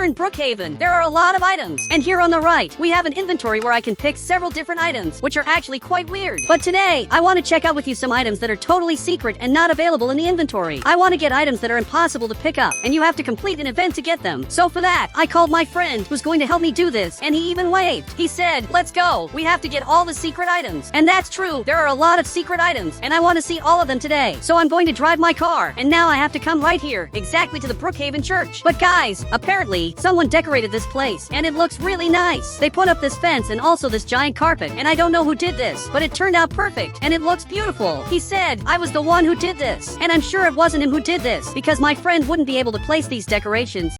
here in Brookhaven, there are a lot of items. And here on the right, we have an inventory where I can pick several different items, which are actually quite weird. But today, I want to check out with you some items that are totally secret and not available in the inventory. I want to get items that are impossible to pick up, and you have to complete an event to get them. So for that, I called my friend who's going to help me do this, and he even waved. He said, let's go. We have to get all the secret items. And that's true. There are a lot of secret items, and I want to see all of them today. So I'm going to drive my car, and now I have to come right here, exactly to the Brookhaven church. But guys, apparently, someone decorated this place, and it looks really nice. They put up this fence and also this giant carpet, and I don't know who did this, but it turned out perfect, and it looks beautiful. He said, I was the one who did this, and I'm sure it wasn't him who did this, because my friend wouldn't be able to place these decorations.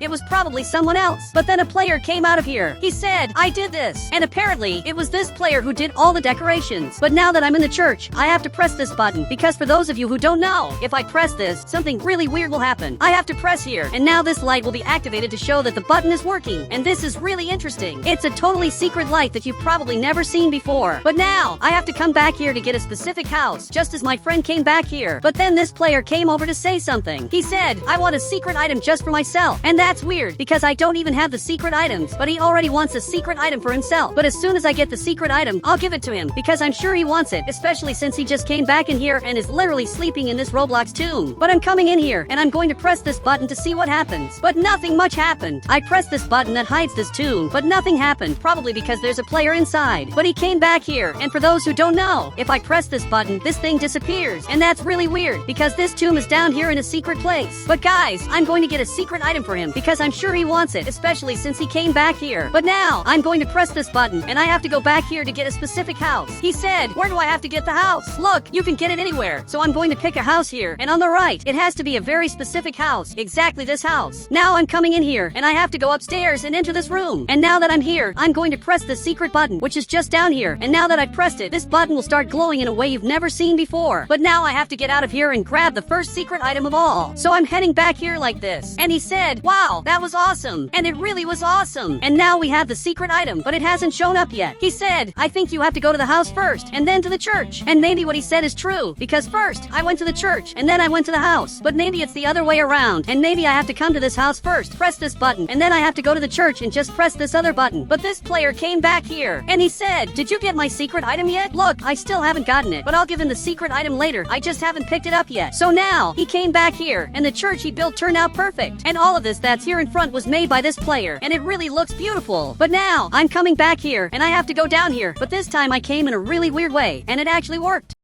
It was probably someone else. But then a player came out of here. He said, I did this. And apparently, it was this player who did all the decorations. But now that I'm in the church, I have to press this button. Because for those of you who don't know, if I press this, something really weird will happen. I have to press here. And now this light will be activated to show that the button is working. And this is really interesting. It's a totally secret light that you've probably never seen before. But now, I have to come back here to get a specific house, just as my friend came back here. But then this player came over to say something. He said, I want a secret item just for myself. And that's weird, because I don't even have the secret items, but he already wants a secret item for himself. But as soon as I get the secret item, I'll give it to him, because I'm sure he wants it, especially since he just came back in here and is literally sleeping in this Roblox tomb. But I'm coming in here, and I'm going to press this button to see what happens. But nothing much happened. I pressed this button that hides this tomb, but nothing happened, probably because there's a player inside. But he came back here, and for those who don't know, if I press this button, this thing disappears. And that's really weird, because this tomb is down here in a secret place. But guys, I'm going to get a secret item for him, because I'm sure he wants it, especially since he came back here. But now, I'm going to press this button, and I have to go back here to get a specific house. He said, where do I have to get the house? Look, you can get it anywhere. So I'm going to pick a house here, and on the right, it has to be a very specific house, exactly this house. Now I'm coming in here, and I have to go upstairs and enter this room. And now that I'm here, I'm going to press the secret button, which is just down here. And now that I've pressed it, this button will start glowing in a way you've never seen before. But now I have to get out of here and grab the first secret item of all. So I'm heading back here like this. And he said, wow, that was awesome. And it really was awesome. And now we have the secret item, but it hasn't shown up yet. He said, I think you have to go to the house first, and then to the church. And maybe what he said is true, because first, I went to the church, and then I went to the house. But maybe it's the other way around, and maybe I have to come to this house first, press this button, and then I have to go to the church and just press this other button. But this player came back here, and he said, did you get my secret item yet? Look, I still haven't gotten it, but I'll give him the secret item later. I just haven't picked it up yet. So now, he came back here, and the church he built turned out perfect. And all of this that's here in front was made by this player, and it really looks beautiful. But now, I'm coming back here, and I have to go down here, but this time I came in a really weird way, and it actually worked.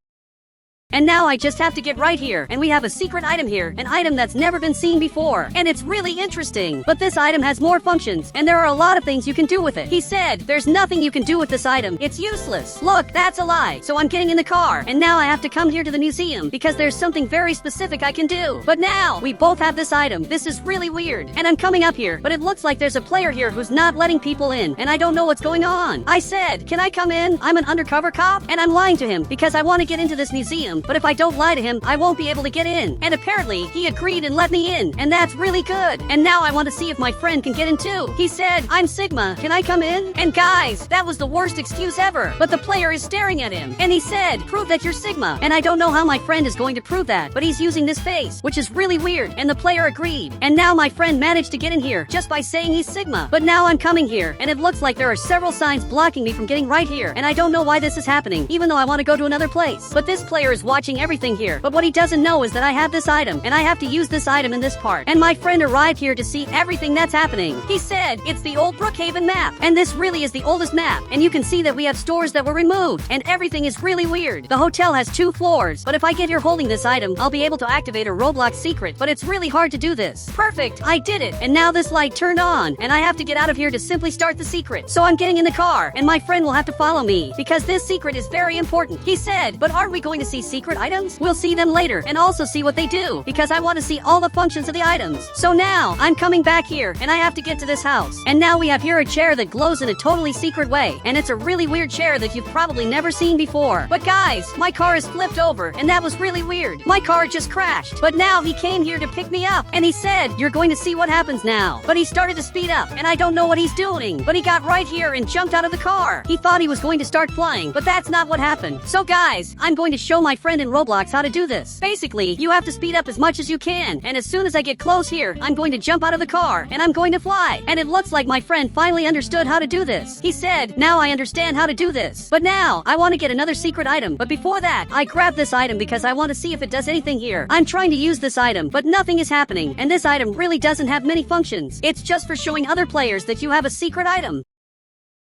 And now I just have to get right here, and we have a secret item here, an item that's never been seen before, and it's really interesting. But this item has more functions, and there are a lot of things you can do with it. He said, there's nothing you can do with this item. It's useless. Look, that's a lie. So I'm getting in the car, and now I have to come here to the museum, because there's something very specific I can do. But now, we both have this item. This is really weird. And I'm coming up here, but it looks like there's a player here who's not letting people in, and I don't know what's going on. I said, can I come in? I'm an undercover cop, and I'm lying to him, because I want to get into this museum. But if I don't lie to him, I won't be able to get in. And apparently, he agreed and let me in. And that's really good. And now I want to see if my friend can get in too. He said, I'm Sigma. Can I come in? And guys, that was the worst excuse ever. But the player is staring at him. And he said, prove that you're Sigma. And I don't know how my friend is going to prove that, but he's using this face, which is really weird. And the player agreed. And now my friend managed to get in here just by saying he's Sigma. But now I'm coming here, and it looks like there are several signs blocking me from getting right here. And I don't know why this is happening, even though I want to go to another place. But this player is watching everything here. But what he doesn't know is that I have this item, and I have to use this item in this part. And my friend arrived here to see everything that's happening. He said, it's the old Brookhaven map. And this really is the oldest map. And you can see that we have stores that were removed. And everything is really weird. The hotel has 2 floors. But if I get here holding this item, I'll be able to activate a Roblox secret. But it's really hard to do this. Perfect. I did it. And now this light turned on. And I have to get out of here to simply start the secret. So I'm getting in the car, and my friend will have to follow me, because this secret is very important. He said, but aren't we going to see secret items? We'll see them later, and also see what they do, because I want to see all the functions of the items. So now, I'm coming back here, and I have to get to this house. And now we have here a chair that glows in a totally secret way, and it's a really weird chair that you've probably never seen before. But guys, my car is flipped over, and that was really weird. My car just crashed, but now he came here to pick me up, and he said, you're going to see what happens now. But he started to speed up, and I don't know what he's doing, but he got right here and jumped out of the car. He thought he was going to start flying, but that's not what happened. So guys, I'm going to show my friend friend in Roblox how to do this. Basically, you have to speed up as much as you can, and as soon as I get close here, I'm going to jump out of the car, and I'm going to fly. And it looks like my friend finally understood how to do this. He said, now I understand how to do this. But now, I want to get another secret item, but before that, I grab this item because I want to see if it does anything here. I'm trying to use this item, but nothing is happening, and this item really doesn't have many functions. It's just for showing other players that you have a secret item.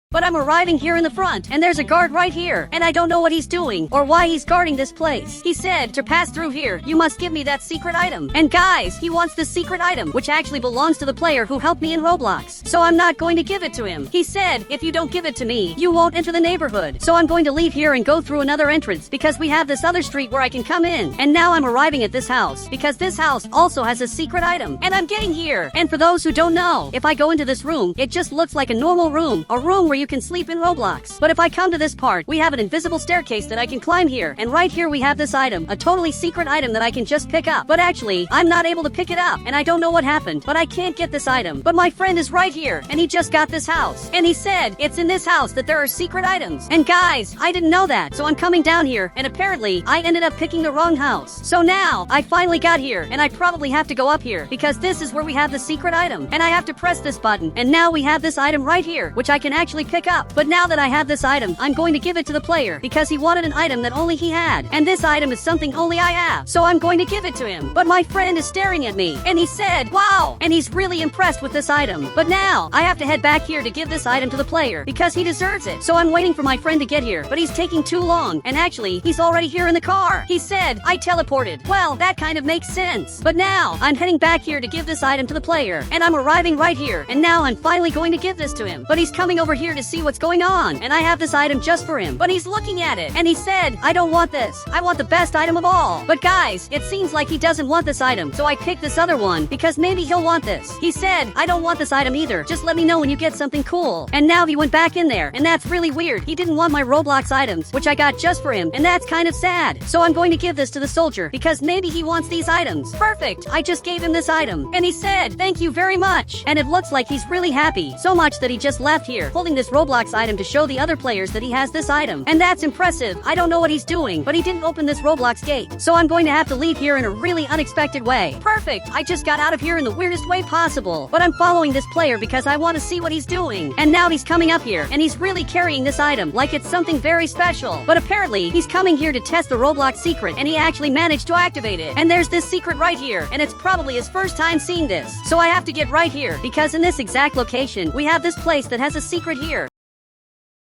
But I'm arriving here in the front, and there's a guard right here, and I don't know what he's doing, or why he's guarding this place. He said, to pass through here, you must give me that secret item. And guys, he wants this secret item, which actually belongs to the player who helped me in Roblox. So I'm not going to give it to him. He said, if you don't give it to me, you won't enter the neighborhood. So I'm going to leave here and go through another entrance, because we have this other street where I can come in. And now I'm arriving at this house, because this house also has a secret item. And I'm getting here. And for those who don't know, if I go into this room, it just looks like a normal room, a room where you can sleep in Roblox. But if I come to this part, we have an invisible staircase that I can climb here, and right here we have this item, a totally secret item that I can just pick up. But actually, I'm not able to pick it up, and I don't know what happened, but I can't get this item. But my friend is right here, and he just got this house. And he said, it's in this house that there are secret items. And guys, I didn't know that, so I'm coming down here, and apparently, I ended up picking the wrong house. So now, I finally got here, and I probably have to go up here, because this is where we have the secret item. And I have to press this button, and now we have this item right here, which I can actually pick up. But now that I have this item, I'm going to give it to the player, because he wanted an item that only he had. And this item is something only I have, so I'm going to give it to him. But my friend is staring at me, and he said, wow! And he's really impressed with this item. But now, I have to head back here to give this item to the player, because he deserves it. So I'm waiting for my friend to get here, but he's taking too long, and actually, he's already here in the car. He said, I teleported. Well, that kind of makes sense. But now, I'm heading back here to give this item to the player, and I'm arriving right here, and now I'm finally going to give this to him. But he's coming over here to see what's going on, and I have this item just for him, but he's looking at it, and he said, I don't want this. I want the best item of all. But guys, it seems like he doesn't want this item, so I picked this other one, because maybe he'll want this. He said, I don't want this item either. Just let me know when you get something cool. And now he went back in there, and that's really weird. He didn't want my Roblox items, which I got just for him, and that's kind of sad. So I'm going to give this to the soldier, because maybe he wants these items. Perfect! I just gave him this item, and he said, thank you very much. And it looks like he's really happy, so much that he just left here, holding this Roblox item to show the other players that he has this item. And that's impressive. I don't know what he's doing, but he didn't open this Roblox gate. So I'm going to have to leave here in a really unexpected way. Perfect! I just got out of here in the weirdest way possible. But I'm following this player because I want to see what he's doing. And now he's coming up here, and he's really carrying this item like it's something very special. But apparently, he's coming here to test the Roblox secret, and he actually managed to activate it. And there's this secret right here, and it's probably his first time seeing this. So I have to get right here, because in this exact location, we have this place that has a secret here.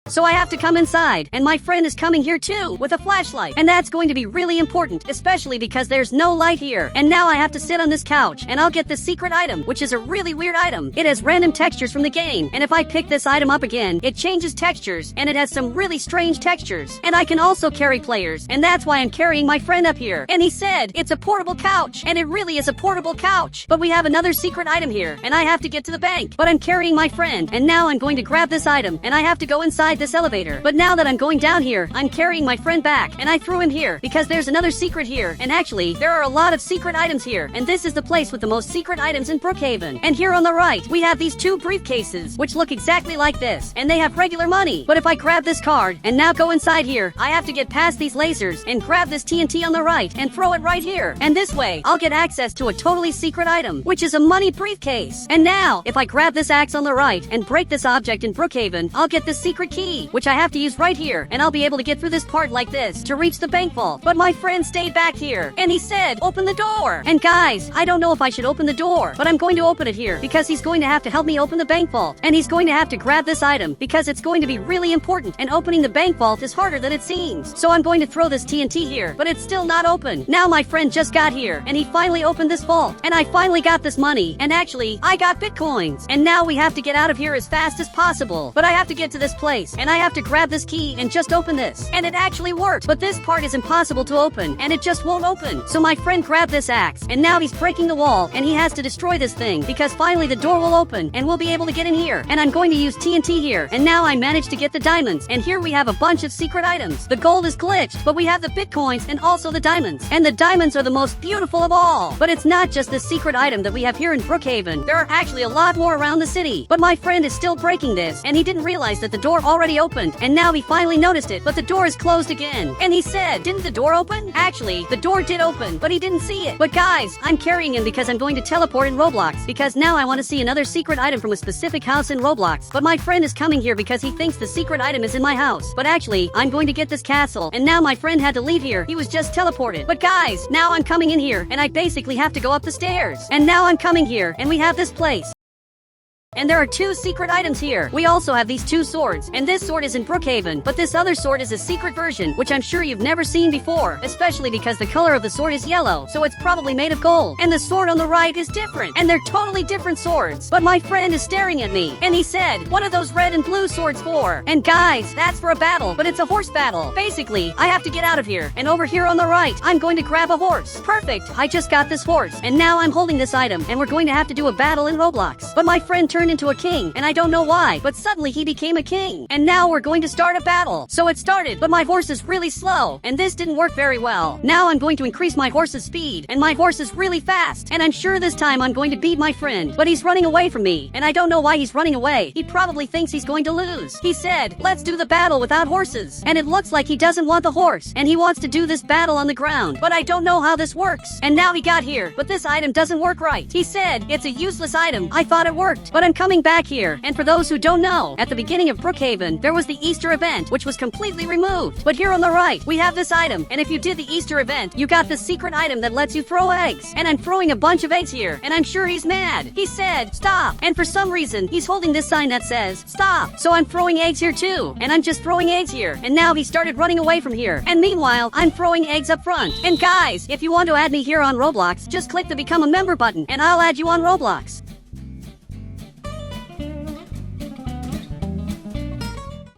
So I have to come inside, and my friend is coming here too, with a flashlight. And that's going to be really important, especially because there's no light here. And now I have to sit on this couch, and I'll get the secret item, which is a really weird item. It has random textures from the game, and if I pick this item up again, it changes textures, and it has some really strange textures. And I can also carry players, and that's why I'm carrying my friend up here. And he said, it's a portable couch, and it really is a portable couch. But we have another secret item here, and I have to get to the bank. But I'm carrying my friend, and now I'm going to grab this item, and I have to go inside this elevator. But now that I'm going down here, I'm carrying my friend back, and I threw him here because there's another secret here. And actually, there are a lot of secret items here, and this is the place with the most secret items in Brookhaven. And here on the right, we have these two briefcases, which look exactly like this, and they have regular money. But if I grab this card and now go inside here, I have to get past these lasers and grab this TNT on the right and throw it right here. And this way, I'll get access to a totally secret item, which is a money briefcase. And now, if I grab this axe on the right and break this object in Brookhaven, I'll get this secret key, which I have to use right here, and I'll be able to get through this part like this to reach the bank vault. But my friend stayed back here, and he said, open the door. And guys, I don't know if I should open the door, but I'm going to open it here because he's going to have to help me open the bank vault. And he's going to have to grab this item because it's going to be really important, and opening the bank vault is harder than it seems. So I'm going to throw this TNT here, but it's still not open. Now my friend just got here, and he finally opened this vault, and I finally got this money, and actually, I got bitcoins. And now we have to get out of here as fast as possible. But I have to get to this place, and I have to grab this key and just open this. And it actually worked, but this part is impossible to open, and it just won't open. So my friend grabbed this axe, and now he's breaking the wall, and he has to destroy this thing, because finally the door will open, and we'll be able to get in here. And I'm going to use TNT here, and now I managed to get the diamonds, and here we have a bunch of secret items. The gold is glitched, but we have the bitcoins and also the diamonds. And the diamonds are the most beautiful of all. But it's not just this secret item that we have here in Brookhaven. There are actually a lot more around the city. But my friend is still breaking this, and he didn't realize that the door already already opened, and now he finally noticed it, but the door is closed again. And he said, didn't the door open? Actually, the door did open, but he didn't see it. But guys, I'm carrying him because I'm going to teleport in Roblox, because now I want to see another secret item from a specific house in Roblox. But my friend is coming here because he thinks the secret item is in my house. But actually, I'm going to get this castle, and now my friend had to leave here. He was just teleported. But guys, now I'm coming in here, and I basically have to go up the stairs. And now I'm coming here, and we have this place. And there are 2 secret items here. We also have these 2 swords, and this sword is in Brookhaven, but this other sword is a secret version, which I'm sure you've never seen before, especially because the color of the sword is yellow, so it's probably made of gold. And the sword on the right is different, and they're totally different swords. But my friend is staring at me, and he said, what are those red and blue swords for? And guys, that's for a battle, but it's a horse battle. Basically, I have to get out of here, and over here on the right, I'm going to grab a horse. Perfect, I just got this horse, and now I'm holding this item, and we're going to have to do a battle in Roblox. But my friend turned into a king, and I don't know why, but suddenly he became a king. And now we're going to start a battle. So it started, but my horse is really slow, and this didn't work very well. Now I'm going to increase my horse's speed, and my horse is really fast, and I'm sure this time I'm going to beat my friend. But he's running away from me, and I don't know why he's running away. He probably thinks he's going to lose. He said, let's do the battle without horses. And it looks like he doesn't want the horse, and he wants to do this battle on the ground. But I don't know how this works. And now he got here, but this item doesn't work right. He said, it's a useless item. I thought it worked, but I'm coming back here. And for those who don't know, at the beginning of Brookhaven, there was the Easter event, which was completely removed. But here on the right, we have this item, and if you did the Easter event, you got this secret item that lets you throw eggs. And I'm throwing a bunch of eggs here, and I'm sure he's mad. He said, stop. And for some reason, he's holding this sign that says, stop. So I'm throwing eggs here too, and I'm just throwing eggs here. And now he started running away from here. And meanwhile, I'm throwing eggs up front. And guys, if you want to add me here on Roblox, just click the become a member button, and I'll add you on Roblox.